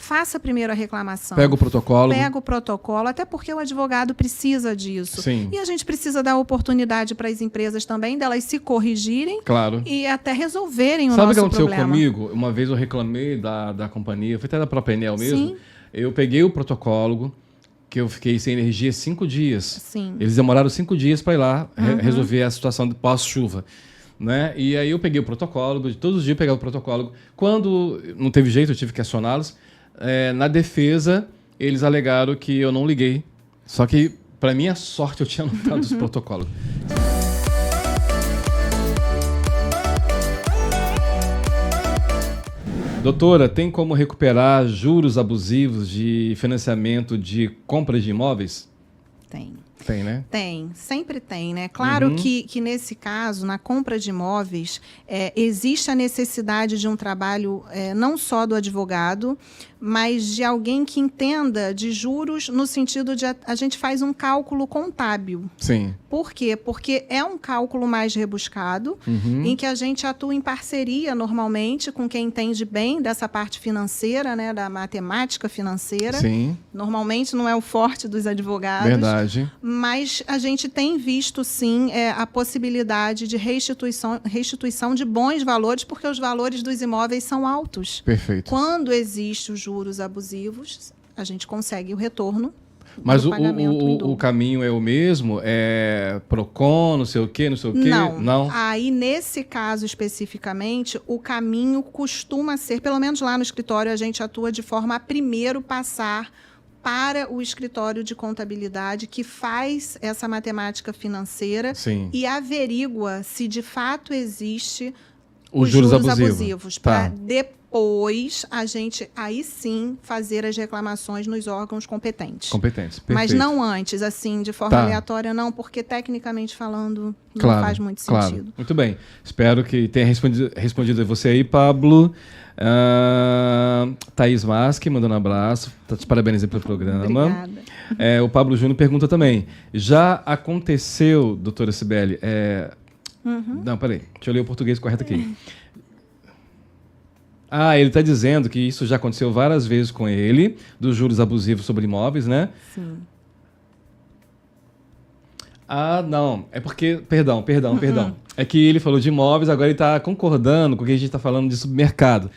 faça primeiro a reclamação. Pega o protocolo. Pega o protocolo, até porque o advogado precisa disso. Sim. E a gente precisa dar oportunidade para as empresas também, delas se corrigirem, claro, e até resolverem o Sabe nosso o que aconteceu problema. comigo? Uma vez eu reclamei da companhia, foi até da própria Enel mesmo. Sim. Eu peguei o protocolo, que eu fiquei sem energia 5 dias. Sim. Eles demoraram 5 dias para ir lá resolver a situação de pós-chuva. Né? E aí eu peguei o protocolo, todos os dias eu pegava o protocolo. Quando não teve jeito, eu tive que acioná-los. Na defesa, eles alegaram que eu não liguei. Só que, para minha sorte, eu tinha anotado os protocolos. Doutora, tem como recuperar juros abusivos de financiamento de compra de imóveis? Tem. Tem, né? Tem, sempre tem, né? Claro que nesse caso, na compra de imóveis, existe a necessidade de um trabalho não só do advogado, mas de alguém que entenda de juros no sentido de a gente faz um cálculo contábil. Sim. Por quê? Porque é um cálculo mais rebuscado, em que a gente atua em parceria, normalmente, com quem entende bem dessa parte financeira, né, da matemática financeira. Sim. Normalmente não é o forte dos advogados. Verdade. Mas a gente tem visto, sim, a possibilidade de restituição de bons valores, porque os valores dos imóveis são altos. Perfeito. Quando existem os juros abusivos, a gente consegue o retorno. Mas o caminho é o mesmo? É PROCON, não sei o quê, não sei o quê? Não. Aí, nesse caso especificamente, o caminho costuma ser, pelo menos lá no escritório, a gente atua de forma a primeiro passar para o escritório de contabilidade que faz essa matemática financeira. Sim. E averigua se de fato existe os juros abusivos. Para depois a gente, aí sim, fazer as reclamações nos órgãos competentes. Perfeito. Mas não antes, assim, de forma aleatória, não, porque tecnicamente falando não faz muito sentido. Muito bem. Espero que tenha respondido a você aí, Pablo. Thaís Masque, mandando um abraço. Tá te parabenizando pelo programa. Obrigada. O Pablo Júnior pergunta também. Já aconteceu, doutora Cibele... Não, peraí. Deixa eu ler o português correto aqui. Ele está dizendo que isso já aconteceu várias vezes com ele, dos juros abusivos sobre imóveis, né? Sim. Não. É porque... Perdão. É que ele falou de imóveis, agora ele está concordando com o que a gente está falando de supermercado.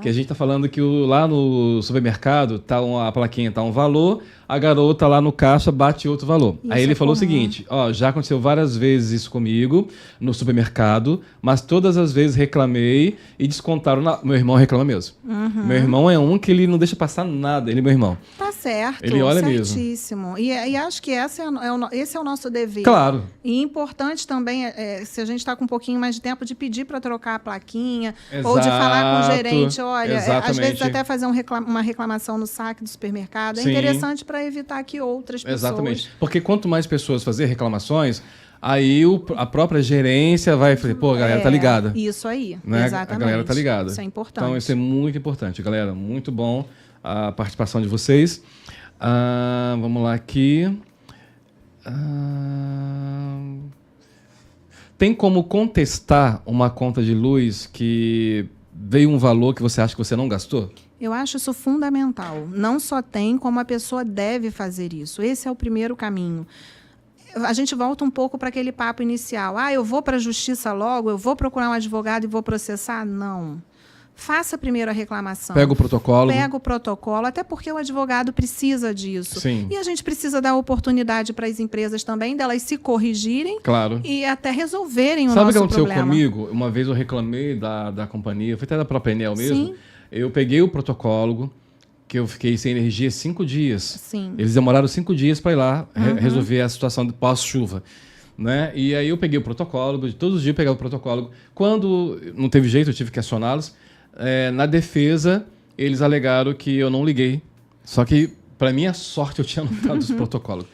Que a gente está falando que lá no supermercado a plaquinha está um valor, a garota lá no caixa bate outro valor. Aí ele falou o seguinte, já aconteceu várias vezes isso comigo no supermercado, mas todas as vezes reclamei e descontaram. Meu irmão reclama mesmo. Meu irmão é um que ele não deixa passar nada, ele é meu irmão. Tá certo, ele olha certíssimo. Mesmo. E acho que esse é o nosso dever. Claro. E importante também, se a gente está com um pouquinho mais de tempo, de pedir para trocar a plaquinha, Exato, ou de falar com o gerente, olha, exatamente. Às vezes até fazer uma reclamação no saque do supermercado. É interessante para evitar que outras pessoas... Exatamente. Porque quanto mais pessoas fazer reclamações, aí a própria gerência vai fazer, a galera tá ligada. Isso aí, né? exatamente. A galera tá ligada. Isso é importante. Então, isso é muito importante, galera. Muito bom a participação de vocês. Vamos lá aqui. Tem como contestar uma conta de luz que veio um valor que você acha que você não gastou? Eu acho isso fundamental. Não só tem, como a pessoa deve fazer isso. Esse é o primeiro caminho. A gente volta um pouco para aquele papo inicial. Eu vou para a justiça logo, eu vou procurar um advogado e vou processar? Não. Faça primeiro a reclamação. Pega o protocolo. Até porque o advogado precisa disso. Sim. E a gente precisa dar oportunidade para as empresas também, delas se corrigirem e até resolverem o nosso problema. Sabe o que aconteceu comigo? Uma vez eu reclamei da companhia, foi até da própria Enel mesmo. Sim. Eu peguei o protocolo, que eu fiquei sem energia 5 dias. Sim. Eles demoraram 5 dias para ir lá resolver a situação de pós-chuva. Né? E aí eu peguei o protocolo, todos os dias eu pegava o protocolo. Quando não teve jeito, eu tive que acioná-los. Na defesa, eles alegaram que eu não liguei. Só que, para minha sorte, eu tinha anotado os protocolos.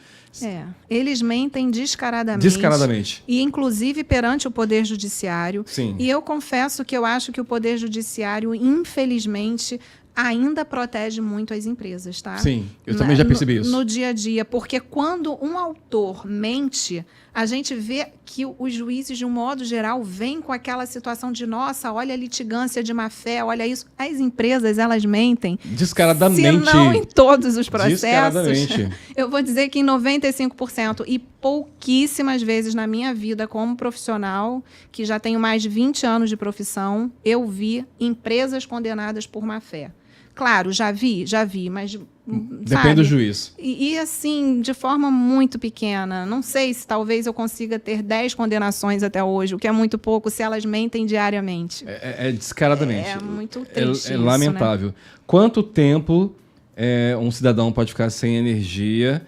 Eles mentem descaradamente. Descaradamente. E, inclusive, perante o Poder Judiciário. Sim. E eu confesso que eu acho que o Poder Judiciário, infelizmente, ainda protege muito as empresas, tá? Sim, eu também já percebi isso. No dia a dia, porque quando um autor mente, a gente vê que os juízes, de um modo geral, vêm com aquela situação de, nossa, olha a litigância de má-fé, olha isso. As empresas, elas mentem. Descaradamente. Se não em todos os processos. Descaradamente. Eu vou dizer que em 95%, e pouquíssimas vezes na minha vida como profissional, que já tenho mais de 20 anos de profissão, eu vi empresas condenadas por má-fé. Claro, já vi, mas... Depende do juiz. E assim, de forma muito pequena. Não sei se talvez eu consiga ter 10 condenações até hoje, o que é muito pouco se elas mentem diariamente. É descaradamente. É muito triste É lamentável. Né? Quanto tempo um cidadão pode ficar sem energia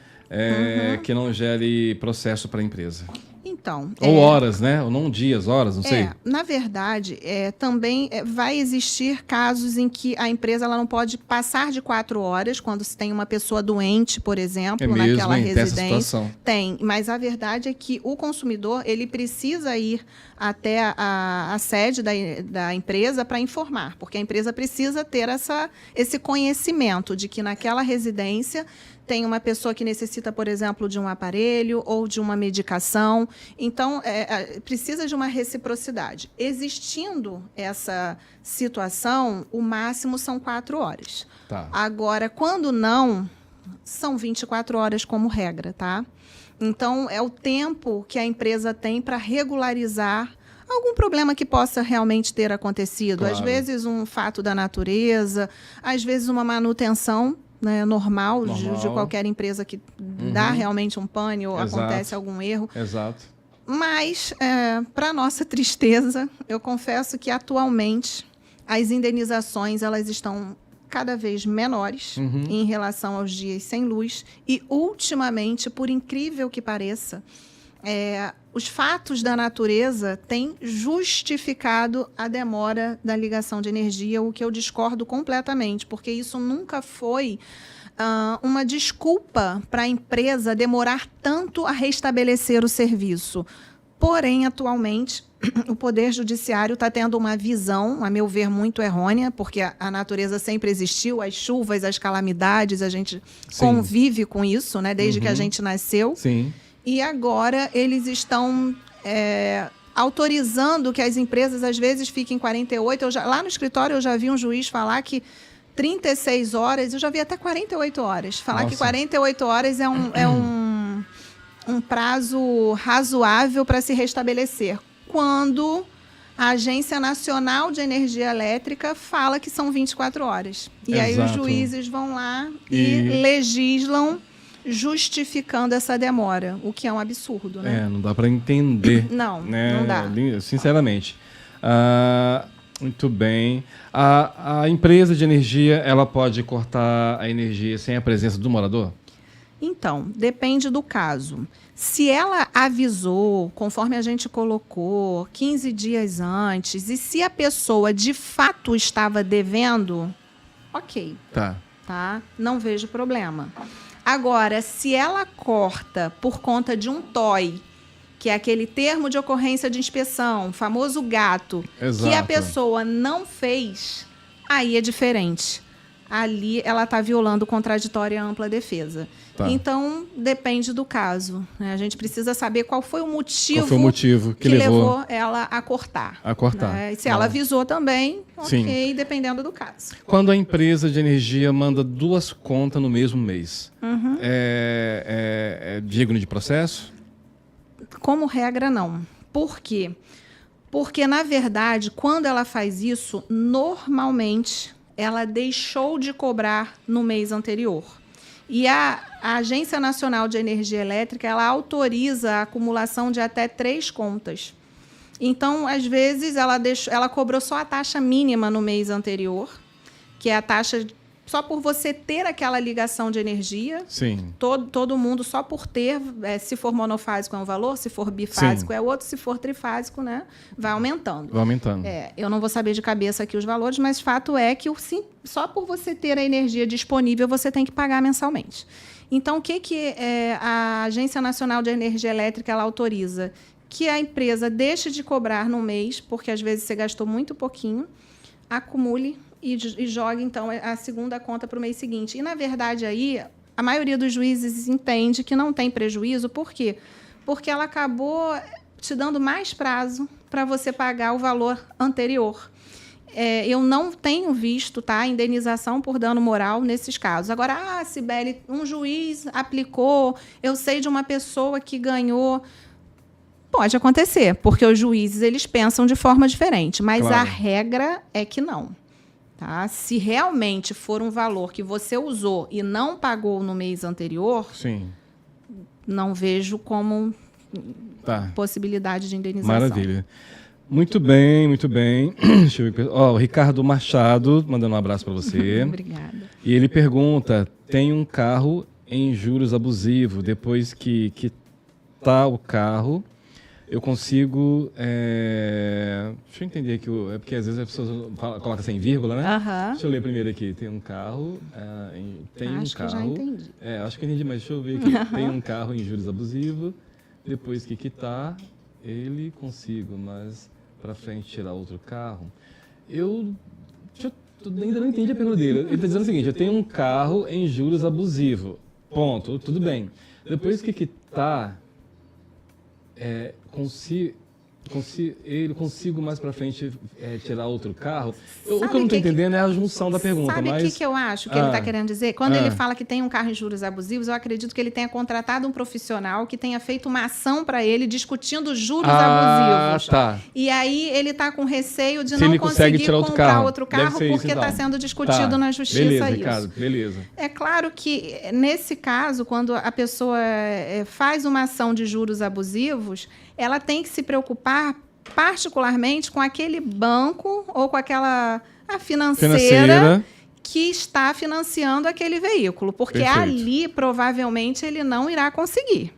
que não gere processo para a empresa? Então, ou horas, né? Ou não dias, horas, não sei. Na verdade, também vai existir casos em que a empresa ela não pode passar de 4 horas, quando se tem uma pessoa doente, por exemplo, naquela residência. Tem essa situação. Tem, mas a verdade é que o consumidor ele precisa ir até a sede da empresa para informar, porque a empresa precisa ter esse conhecimento de que naquela residência tem uma pessoa que necessita, por exemplo, de um aparelho ou de uma medicação. Então, precisa de uma reciprocidade. Existindo essa situação, o máximo são 4 horas. Tá. Agora, quando não, são 24 horas como regra, tá? Então, é o tempo que a empresa tem para regularizar algum problema que possa realmente ter acontecido. Claro. Às vezes, um fato da natureza, às vezes, uma manutenção, né, normal. De qualquer empresa que dá realmente um pane ou acontece algum erro. Exato. Mas, para nossa tristeza, eu confesso que atualmente as indenizações elas estão cada vez menores em relação aos dias sem luz e, ultimamente, por incrível que pareça, os fatos da natureza têm justificado a demora da ligação de energia, o que eu discordo completamente, porque isso nunca foi uma desculpa para a empresa demorar tanto a restabelecer o serviço. Porém, atualmente, o Poder Judiciário está tendo uma visão, a meu ver, muito errônea, porque a natureza sempre existiu, as chuvas, as calamidades, a gente convive com isso, né, desde que a gente nasceu. Sim. E agora eles estão autorizando que as empresas, às vezes, fiquem 48. Lá no escritório eu já vi um juiz falar que 36 horas, eu já vi até 48 horas. Falar que 48 horas é um prazo razoável para se restabelecer. Quando a Agência Nacional de Energia Elétrica fala que são 24 horas. E aí os juízes vão lá e legislam justificando essa demora, o que é um absurdo, né? Não dá para entender. Não, né? Não dá. Sinceramente. Muito bem. A empresa de energia, ela pode cortar a energia sem a presença do morador? Então, depende do caso. Se ela avisou, conforme a gente colocou, 15 dias antes, e se a pessoa de fato estava devendo, ok. Tá? Não vejo problema. Agora, se ela corta por conta de um TOI, que é aquele termo de ocorrência de inspeção, famoso gato, que a pessoa não fez, aí é diferente. Ali ela está violando o contraditório e a ampla defesa. Então, depende do caso, né? A gente precisa saber qual foi o motivo que levou ela a cortar. Né? E se ela avisou também, ok, dependendo do caso. Quando a empresa de energia manda 2 contas no mesmo mês, é digno de processo? Como regra, não. Por quê? Porque, na verdade, quando ela faz isso, normalmente ela deixou de cobrar no mês anterior. E a Agência Nacional de Energia Elétrica, ela autoriza a acumulação de até 3 contas. Então, às vezes, ela cobrou só a taxa mínima no mês anterior, que é a taxa só por você ter aquela ligação de energia. Sim. Todo mundo, só por ter, se for monofásico é um valor, se for bifásico é outro, se for trifásico, né, vai aumentando. Vai aumentando. Eu não vou saber de cabeça aqui os valores, mas fato é que só por você ter a energia disponível, você tem que pagar mensalmente. Então, o que a Agência Nacional de Energia Elétrica ela autoriza? Que a empresa deixe de cobrar no mês, porque às vezes você gastou muito pouquinho, acumule e joga, então, a segunda conta para o mês seguinte. E, na verdade, aí, a maioria dos juízes entende que não tem prejuízo. Por quê? Porque ela acabou te dando mais prazo para você pagar o valor anterior. Eu não tenho visto, tá, indenização por dano moral nesses casos. Agora, Cibele, um juiz aplicou, eu sei de uma pessoa que ganhou. Pode acontecer, porque os juízes eles pensam de forma diferente, mas claro, a regra é que não. Tá? Se realmente for um valor que você usou e não pagou no mês anterior, sim, não vejo como possibilidade de indenização. Maravilha. Muito bem, muito bem. Deixa eu ver. O Ricardo Machado, mandando um abraço para você. Obrigada. E ele pergunta, tem um carro em juros abusivos, depois que quitar o carro, eu consigo... Deixa eu entender aqui, é porque às vezes as pessoas colocam sem vírgula, né? Deixa eu ler primeiro aqui. Tem um carro... acho que já entendi. Acho que entendi, mas deixa eu ver aqui. Tem um carro em juros abusivos, depois que quitar, ele consigo, mas para frente tirar outro carro. Ainda não entendi a pergunta dele. Ele está dizendo o seguinte, eu tenho um carro em juros abusivos. Ponto, tudo bem. Depois que quitar... consigo mais para frente tirar outro carro? O que eu não estou entendendo é a junção da pergunta. Sabe o que eu acho que ele está querendo dizer? Quando ele fala que tem um carro em juros abusivos, eu acredito que ele tenha contratado um profissional que tenha feito uma ação para ele discutindo juros abusivos. Tá. E aí ele está com receio de Se não ele consegue conseguir tirar comprar outro carro isso, porque está sendo discutido na justiça. Beleza, isso. Ricardo, beleza. É claro que, nesse caso, quando a pessoa faz uma ação de juros abusivos, ela tem que se preocupar particularmente com aquele banco ou com aquela financeira que está financiando aquele veículo, porque ali provavelmente ele não irá conseguir.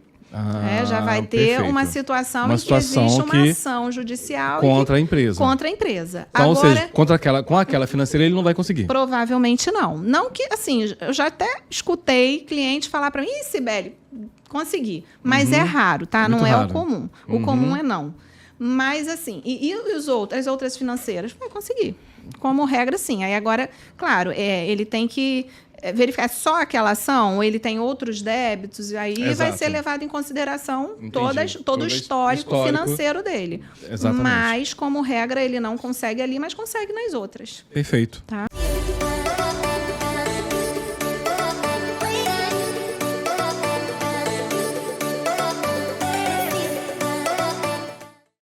Já vai ter uma situação em que existe uma ação judicial contra a empresa. Contra a empresa. Então, agora, ou seja, com aquela financeira ele não vai conseguir. Provavelmente não. Não que, assim, eu já até escutei cliente falar para mim, Cibele, consegui. Mas é raro, tá? Muito não raro. É o comum. O comum é não. Mas, assim, as outras financeiras? Vai conseguir. Como regra, sim. Aí agora, claro, ele tem que verificar só aquela ação, ou ele tem outros débitos, e aí vai ser levado em consideração todo o histórico financeiro dele. Exatamente. Mas, como regra, ele não consegue ali, mas consegue nas outras. Perfeito. Tá?